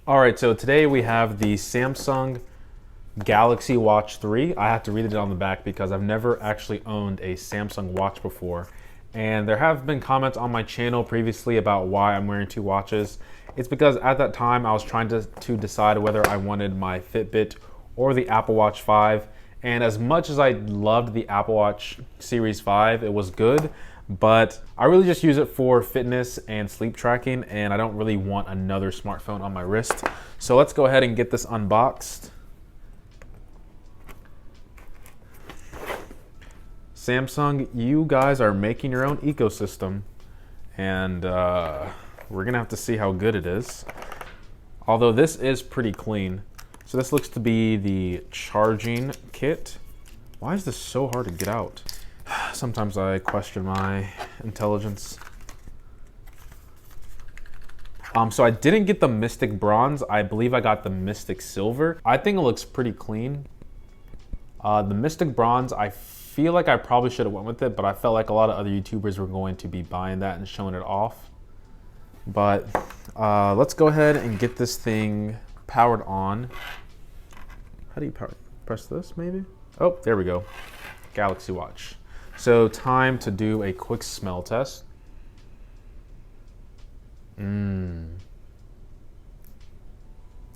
All right, so today we have the Samsung Galaxy Watch 3. I have to read it on the back because I've never actually owned a Samsung watch before. And there have been comments on my channel previously about why I'm wearing two watches. It's because at that time I was trying to decide whether I wanted my Fitbit or the Apple Watch 5. And as much as I loved the Apple Watch Series 5, it was good, but I really just use it for fitness and sleep tracking, and I don't really want another smartphone on my wrist. So let's go ahead and get this unboxed. Samsung, you guys are making your own ecosystem, and we're gonna have to see how good it is. Although this is pretty clean. So this looks to be the charging kit. Why is this so hard to get out? Sometimes I question my intelligence. So I didn't get the Mystic Bronze. I believe I got the Mystic Silver. I think it looks pretty clean. The Mystic Bronze, I feel like I probably should have went with it, but I felt like a lot of other YouTubers were going to be buying that and showing it off. But let's go ahead and get this thing powered on. How do you press this maybe? Oh, there we go. Galaxy Watch. So time to do a quick smell test. The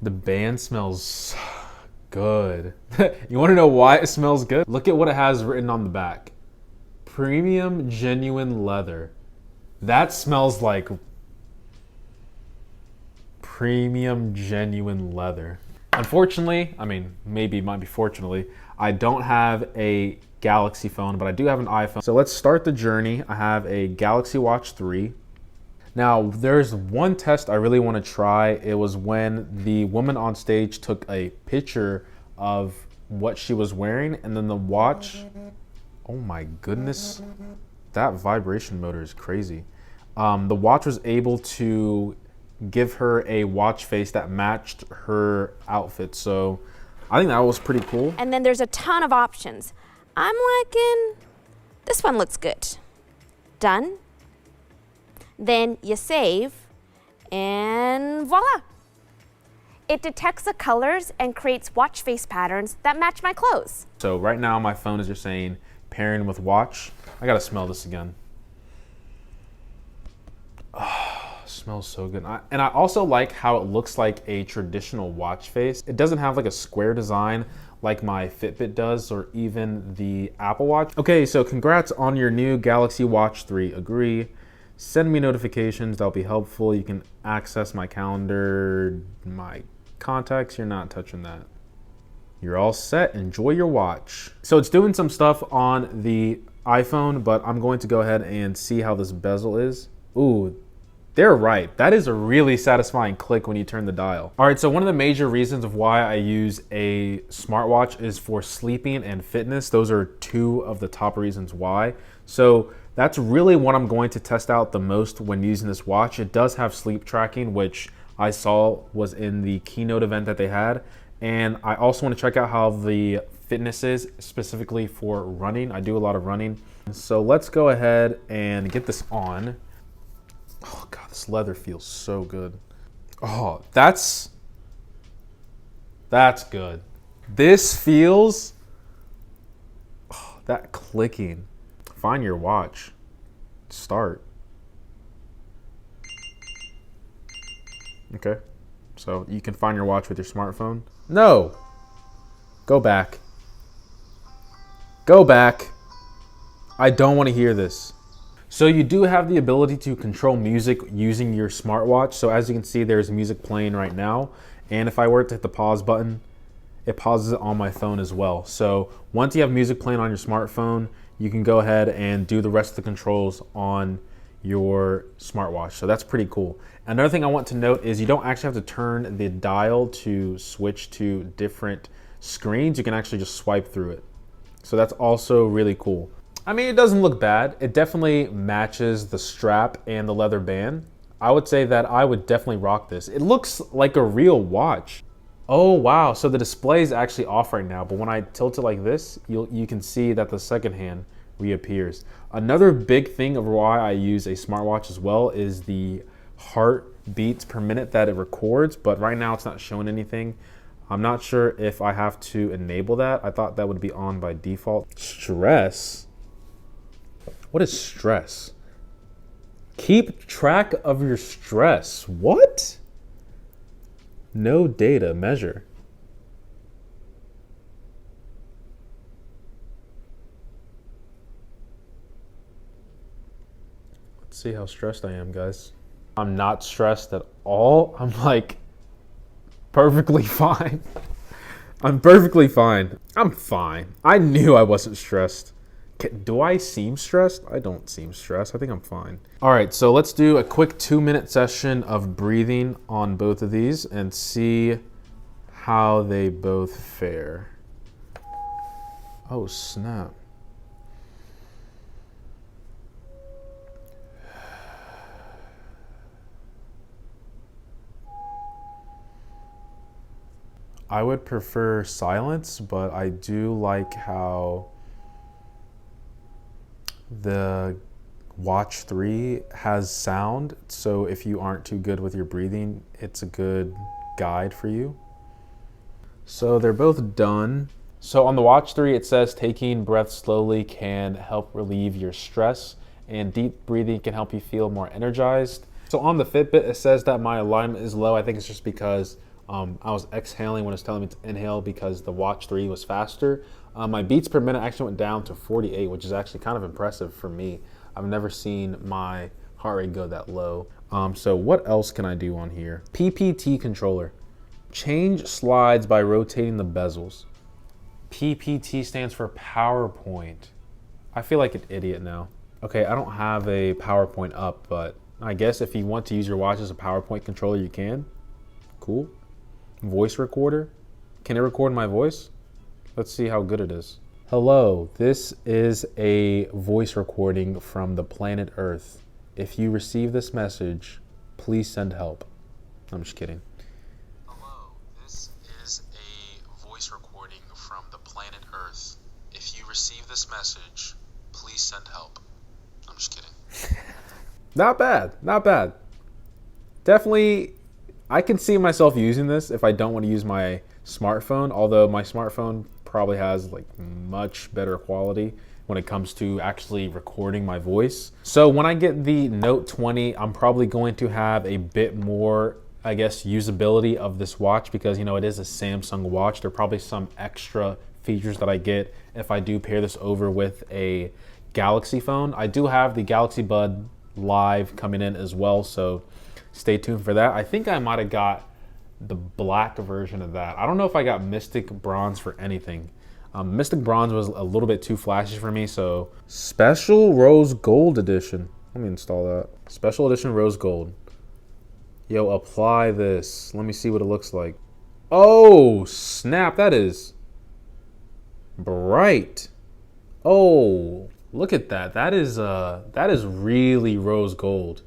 band smells good. You want to know why it smells good? Look at what it has written on the back. Premium genuine leather. That smells like premium genuine leather. Unfortunately, I mean, maybe it might be fortunately, I don't have a Galaxy phone, but I do have an iPhone. So let's start the journey. I have a Galaxy Watch 3. Now, there's one test I really want to try. It was when the woman on stage took a picture of what she was wearing, and then the watch, oh my goodness, that vibration motor is crazy. The watch was able to give her a watch face that matched her outfit. So I think that was pretty cool. And then there's a ton of options. I'm liking, this one looks good. Done. Then you save, and voila. It detects the colors and creates watch face patterns that match my clothes. So right now my phone is just saying pairing with watch. I gotta smell this again. Smells so good. And I also like how it looks like a traditional watch face. It doesn't have like a square design like my Fitbit does, or even the Apple Watch. Okay, so congrats on your new Galaxy Watch 3. Agree. Send me notifications, that'll be helpful. You can access my calendar, my contacts. You're not touching that. You're all set. Enjoy your watch. So it's doing some stuff on the iPhone, but I'm going to go ahead and see how this bezel is. Ooh, they're right. That is a really satisfying click when you turn the dial. All right, so one of the major reasons of why I use a smartwatch is for sleeping and fitness. Those are two of the top reasons why. So that's really what I'm going to test out the most when using this watch. It does have sleep tracking, which I saw was in the keynote event that they had. And I also want to check out how the fitness is, specifically for running. I do a lot of running. So let's go ahead and get this on. Oh God, this leather feels so good. Oh, that's good. This feels, that clicking. Find your watch. Start. Okay, so you can find your watch with your smartphone. No, go back. Go back. I don't want to hear this. So you do have the ability to control music using your smartwatch. So as you can see, there's music playing right now. And if I were to hit the pause button, it pauses it on my phone as well. So once you have music playing on your smartphone, you can go ahead and do the rest of the controls on your smartwatch. So that's pretty cool. Another thing I want to note is you don't actually have to turn the dial to switch to different screens. You can actually just swipe through it. So that's also really cool. I mean, it doesn't look bad. It definitely matches the strap and the leather band. I would say that I would definitely rock this. It looks like a real watch. Oh wow, so the display is actually off right now, but when I tilt it like this, you can see that the second hand reappears. Another big thing of why I use a smartwatch as well is the heart beats per minute that it records, but right now it's not showing anything. I'm not sure if I have to enable that. I thought that would be on by default. Stress? What is stress? Keep track of your stress. What? No data measure. Let's see how stressed I am, guys. I'm not stressed at all. I'm like perfectly fine. I'm perfectly fine. I'm fine. I knew I wasn't stressed. Do I seem stressed? I don't seem stressed. I think I'm fine. All right, so let's do a quick 2-minute session of breathing on both of these and see how they both fare. Oh, snap. I would prefer silence, but I do like how the Watch 3 has sound, so if you aren't too good with your breathing, it's a good guide for you. So they're both done. So on the Watch 3, it says taking breaths slowly can help relieve your stress, and deep breathing can help you feel more energized. So on the Fitbit, it says that my alignment is low. I think it's just because I was exhaling when it was telling me to inhale because the Watch 3 was faster. My beats per minute actually went down to 48, which is actually kind of impressive for me. I've never seen my heart rate go that low. So what else can I do on here? PPT controller. Change slides by rotating the bezels. PPT stands for PowerPoint. I feel like an idiot now. Okay, I don't have a PowerPoint up, but I guess if you want to use your watch as a PowerPoint controller, you can. Cool. Voice recorder. Can it record my voice? Let's see how good it is. Hello, this is a voice recording from the planet Earth. If you receive this message, please send help. I'm just kidding. Hello, this is a voice recording from the planet Earth. If you receive this message, please send help. I'm just kidding. Not bad, not bad. Definitely, I can see myself using this if I don't want to use my smartphone, although my smartphone probably has like much better quality when it comes to actually recording my voice. So when I get the Note 20, I'm probably going to have a bit more, I guess, usability of this watch because, you know, it is a Samsung watch. There are probably some extra features that I get if I do pair this over with a Galaxy phone. I do have the Galaxy Bud Live coming in as well, so stay tuned for that. I think I might have got the black version of that. I don't know if I got Mystic Bronze for anything. Mystic Bronze was a little bit too flashy for me, so Special Rose Gold Edition. Let me install that. Special Edition Rose Gold. Yo, apply this. Let me see what it looks like. Oh, snap, that is bright. Oh, look at that. That is really rose gold.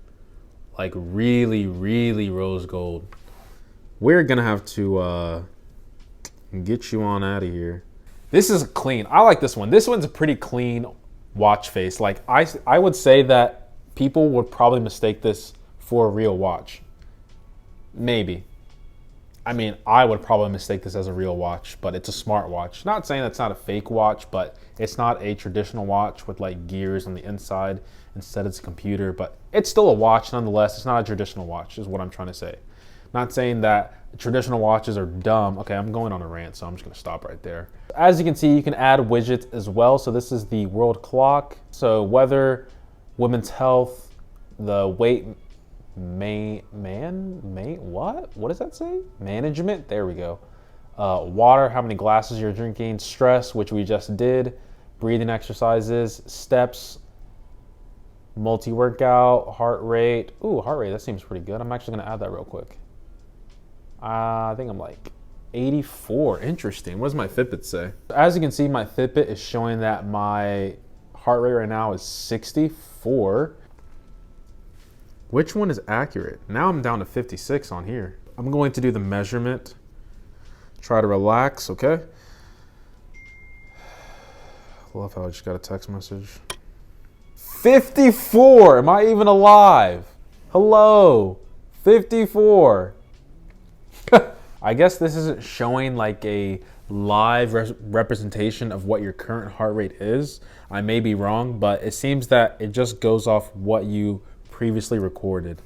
Like really, really rose gold. We're gonna have to get you on out of here. This is clean. I like this one. This one's a pretty clean watch face. Like I would say that people would probably mistake this for a real watch. Maybe. I mean, I would probably mistake this as a real watch, but it's a smart watch. Not saying that's not a fake watch, but it's not a traditional watch with like gears on the inside. Instead, it's a computer, but it's still a watch nonetheless. It's not a traditional watch, is what I'm trying to say. Not saying that traditional watches are dumb. Okay, I'm going on a rant, so I'm just gonna stop right there. As you can see, you can add widgets as well. So this is the world clock. So weather, women's health, the weight, what does that say? Management, there we go. Water, how many glasses you're drinking, stress, which we just did, breathing exercises, steps, multi-workout, heart rate. Ooh, heart rate, that seems pretty good. I'm actually gonna add that real quick. I think I'm like 84. Interesting. What does my Fitbit say? As you can see, my Fitbit is showing that my heart rate right now is 64. Which one is accurate? Now I'm down to 56 on here. I'm going to do the measurement. Try to relax, okay? Love how I just got a text message. 54, am I even alive? Hello, 54. I guess this isn't showing like a live representation of what your current heart rate is. I may be wrong, but it seems that it just goes off what you previously recorded.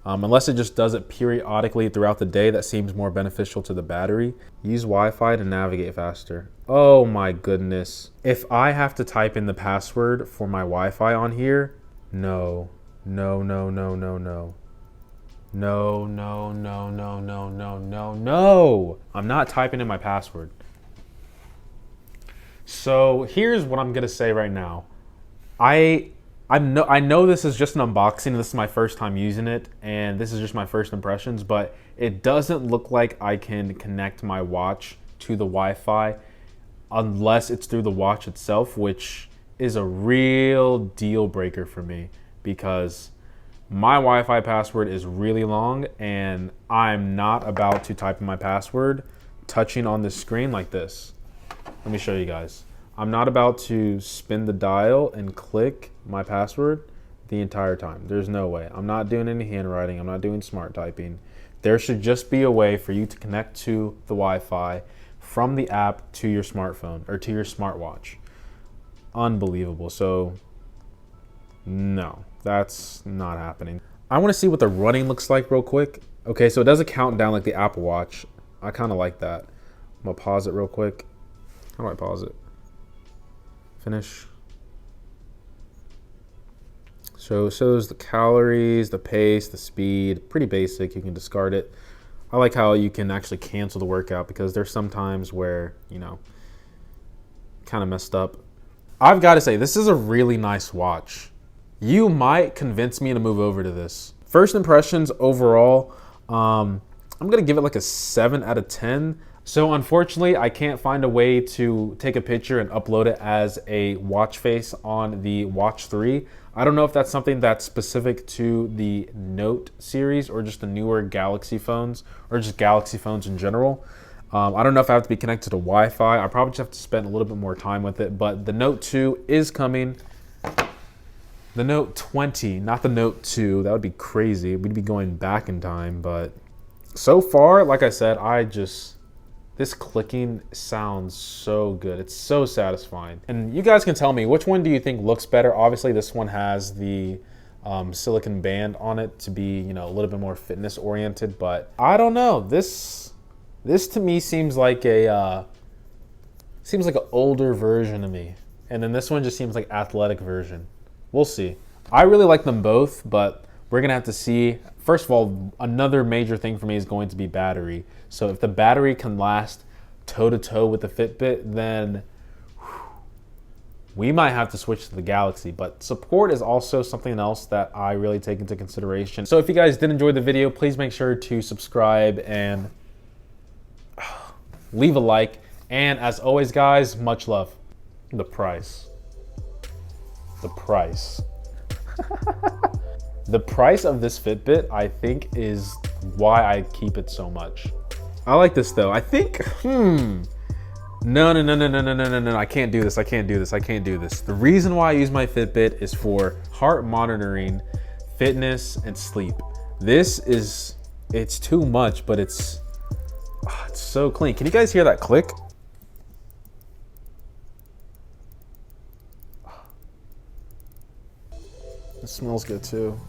Unless it just does it periodically throughout the day, that seems more beneficial to the battery. Use Wi-Fi to navigate faster. Oh my goodness. If I have to type in the password for my Wi-Fi on here, no. No, no, no, no, no. No, no, no, no, no, no, no, no. I'm not typing in my password. So here's what I'm gonna say right now. I know this is just an unboxing. This is my first time using it, and this is just my first impressions, but it doesn't look like I can connect my watch to the Wi-Fi unless it's through the watch itself, which is a real deal breaker for me because my Wi-Fi password is really long and I'm not about to type in my password touching on this screen like this. Let me show you guys. I'm not about to spin the dial and click my password the entire time. There's no way. I'm not doing any handwriting. I'm not doing smart typing. There should just be a way for you to connect to the Wi-Fi from the app to your smartphone or to your smartwatch. Unbelievable. So no, that's not happening. I want to see what the running looks like real quick. Okay, so it does a countdown like the Apple Watch. I kind of like that. I'm gonna pause it real quick. How do I pause it? Finish. So it shows the calories, the pace, the speed. Pretty basic. You can discard it. I like how you can actually cancel the workout because there's some times where, you know, kind of messed up. I've got to say, this is a really nice watch. You might convince me to move over to this. First impressions overall, I'm going to give it like a 7 out of 10. So unfortunately, I can't find a way to take a picture and upload it as a watch face on the Watch 3. I don't know if that's something that's specific to the Note series or just the newer Galaxy phones or just Galaxy phones in general. I don't know if I have to be connected to Wi-Fi. I probably just have to spend a little bit more time with it, but the Note 2 is coming. The Note 20, not the Note 2. That would be crazy. We'd be going back in time, but so far, like I said, this clicking sounds so good. It's so satisfying. And you guys can tell me, which one do you think looks better? Obviously, this one has the silicon band on it to be, you know, a little bit more fitness oriented, but I don't know. This to me seems like an older version of me. And then this one just seems like athletic version. We'll see. I really like them both, but we're gonna have to see. First of all, another major thing for me is going to be battery. So if the battery can last toe to toe with the Fitbit, then we might have to switch to the Galaxy. But support is also something else that I really take into consideration. So if you guys did enjoy the video, please make sure to subscribe and leave a like. And as always, guys, much love. The price. The price. The price of this Fitbit, I think, is why I keep it so much. I like this though. I think, no, I can't do this. I can't do this. I can't do this. The reason why I use my Fitbit is for heart monitoring, fitness, and sleep. It's too much, but it's so clean. Can you guys hear that click? It smells good too.